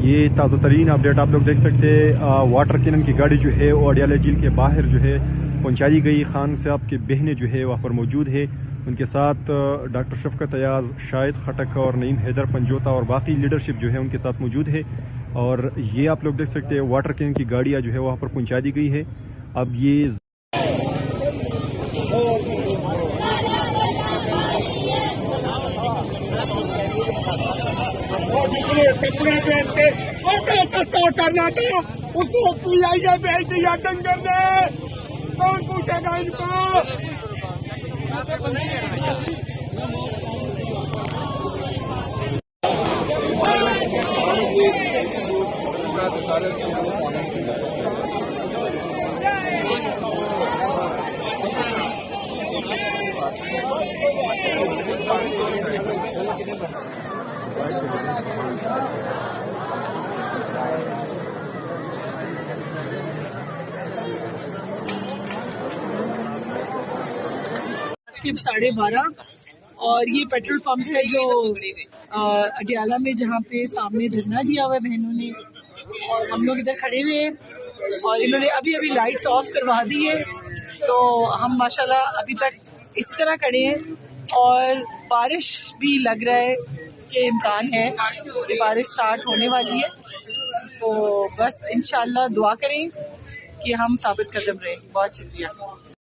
ये ताज़ा तरीन अपडेट आप लोग देख सकते हैं। वाटर कैनन की गाड़ी जो है वो अडियाला झील के बाहर जो है पहुंचाई गई। खान साहब की बहनें जो है वहाँ पर मौजूद है, उनके साथ डॉक्टर शफकत अयाज, शाहिद खटक और नईम हैदर पंजोता और बाकी लीडरशिप जो है उनके साथ मौजूद है। और ये आप लोग देख सकते हैं वाटर कैनन की गाड़ियाँ जो है वहाँ पर पहुँचा दी गई है। अब ये कपड़े बेच के और सस्ता करना था, उसको पीआईए भेज दिया डंगर ने। कौन पूछेगा इनको? करीब 12:30 और ये पेट्रोल पंप है जो अडियाला में, जहाँ पे सामने धरना दिया हुआ है बहनों ने, और हम लोग इधर खड़े हुए हैं और इन्होंने अभी अभी लाइट्स ऑफ करवा दी है। तो हम माशाल्लाह अभी तक इसी तरह खड़े हैं और बारिश भी लग रहा है कि इम्कान है कि बारिश स्टार्ट होने वाली है। तो बस इंशाल्लाह दुआ करें कि हम साबित कदम रहें। बहुत शुक्रिया।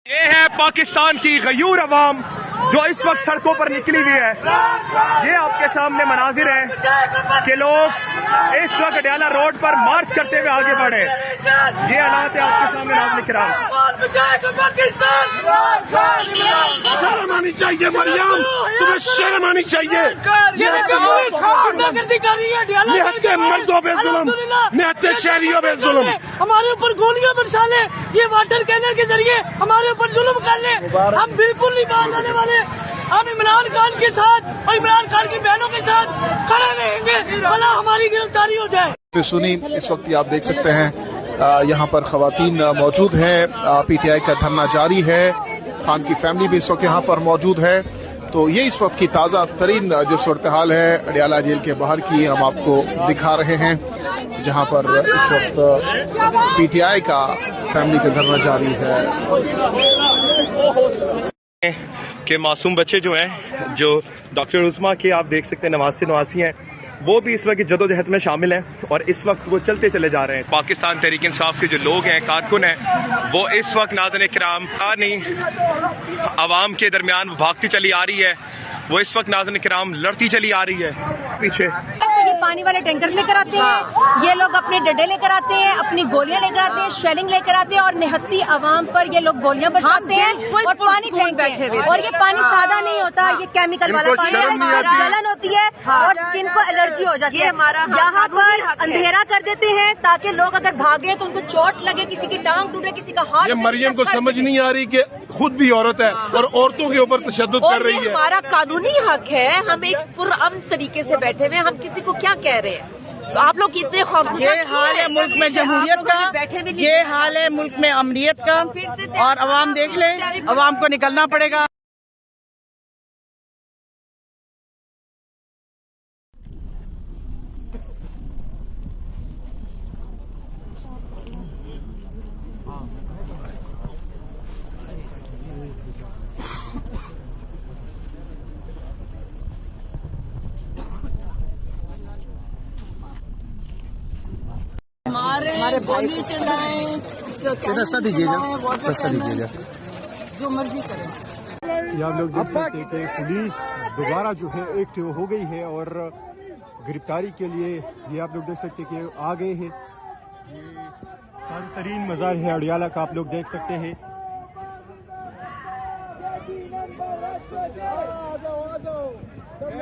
ये है पाकिस्तान की गयूर अवाम जो इस वक्त सड़कों पर निकली हुई है। ये आपके सामने मनाजिर है कि लोग इस वक्त अडियाला रोड पर मार्च करते हुए आगे बढ़े। ये हालात है आपके सामने नाज़रीन किराम। शर्म आनी चाहिए मरियम, तुम्हें शर्म आनी चाहिए। निहत्ते मर्दों पे जुल्म, निहत्ते शहरियों पे जुल्म, हमारे ऊपर गोलियां बरसा ले, ये वाटर कैनल के जरिए हमारे ऊपर जुल्म कर ले। हम बिल्कुल नहीं बात आने वाले। हम इमरान खान के साथ और इमरान खान की बहनों के साथ खड़े रहेंगे, भला हमारी गिरफ्तारी हो जाए। तो सुनी इस वक्त आप देख सकते हैं यहाँ पर खवातीन मौजूद हैं। पीटीआई का धरना जारी है। खान की फैमिली भी इस वक्त यहाँ पर मौजूद है। तो ये इस वक्त की ताज़ा तरीन जो सूरत हाल है अडियाला जेल के बाहर की हम आपको दिखा रहे हैं, जहाँ पर इस वक्त पीटीआई का फैमिली का धरना जारी है। कि मासूम बच्चे जो हैं, जो डॉक्टर उस्मा के आप देख सकते हैं नवासी हैं, वो भी इस वक्त जदोजहद में शामिल हैं और इस वक्त वो चलते चले जा रहे हैं। पाकिस्तान तहरीक इंसाफ के जो लोग हैं, कारकुन हैं, वो इस वक्त नाज़रीन किराम नहीं आवाम के दरमियान भागती चली आ रही है। वो इस वक्त नाज़रीन किराम लड़ती चली आ रही है। पीछे पानी वाले टैंकर लेकर आते हैं, ये लोग अपने डंडे लेकर आते हैं, अपनी गोलियां लेकर आते हैं, शेलिंग लेकर आते हैं और निहत्ती आवाम पर ये लोग गोलियां बरसाते हैं और पानी फेंकते हैं। और ये पानी सादा नहीं होता, ये केमिकल वाला पानी है, जलन होती है और स्किन को एलर्जी हो जाती है। यहाँ पर अंधेरा कर देते हैं ताकि लोग अगर भागे तो उनको चोट लगे, किसी की टांग टूटे, किसी का हाथ। ये मरियम को समझ नहीं आ रही कि खुद भी औरत है और औरतों के ऊपर तशद्दुद कर रही है। हमारा कानूनी हक है, हम एक पुरअमन तरीके से बैठे हुए, हम किसी को क्या कह रहे हैं? तो आप लोग इतने खौफनाक, ये हाल है मुल्क में जमहूरियत का, ये हाल है मुल्क में अमरीत का, और अवाम देख ले, अवाम को निकलना पड़ेगा। हमारे भाई चलाएं, रास्ता दीजिएगा, रास्ता दीजिएगा, जो मर्जी करें। ये आप लोग देख सकते हैं कि पुलिस दोबारा जो है एक्टिव हो गई है और गिरफ्तारी के लिए ये आप लोग देख सकते हैं कि आ गए हैं। ये ताज़ा तरीन मज़ार है अडियाला का, आप लोग देख सकते हैं।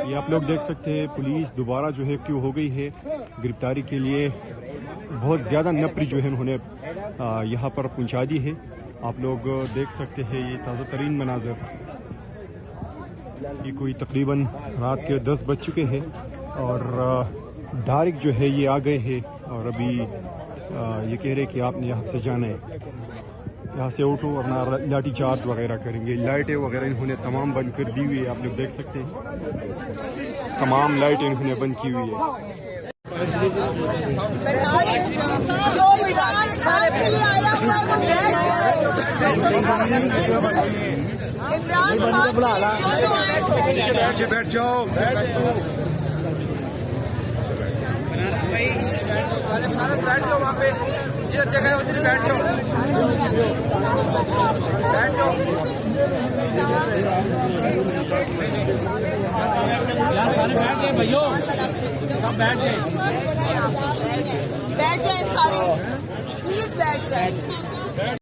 ये आप लोग देख सकते हैं पुलिस दोबारा जो है एक्टिव हो गई है गिरफ्तारी के लिए। बहुत ज़्यादा नफरी जो है उन्होंने यहाँ पर पहुँचा दी है। आप लोग देख सकते हैं ये ताज़ा तरीन मनाज़र। ये कोई तकरीबन रात के 10 बज चुके हैं और डायरेक्ट जो है ये आ गए हैं और अभी ये कह रहे कि आपने यहाँ से जाना है, यहाँ से उठो, अपना लाठी चार्ज वगैरह करेंगे। लाइटें वगैरह इन्होंने तमाम बंद कर दी हुई है, आप लोग देख सकते हैं तमाम लाइटें इन्होंने बंद की हुई है। जो इमरान के लिए आया हुआ है बैठ जाओ वहाँ पे जिस जगह है उधर बैठ जाओ सारे बैठ गए भैया, सब बैठ गए, बैठ जाए सारे, प्लीज बैठ जाए।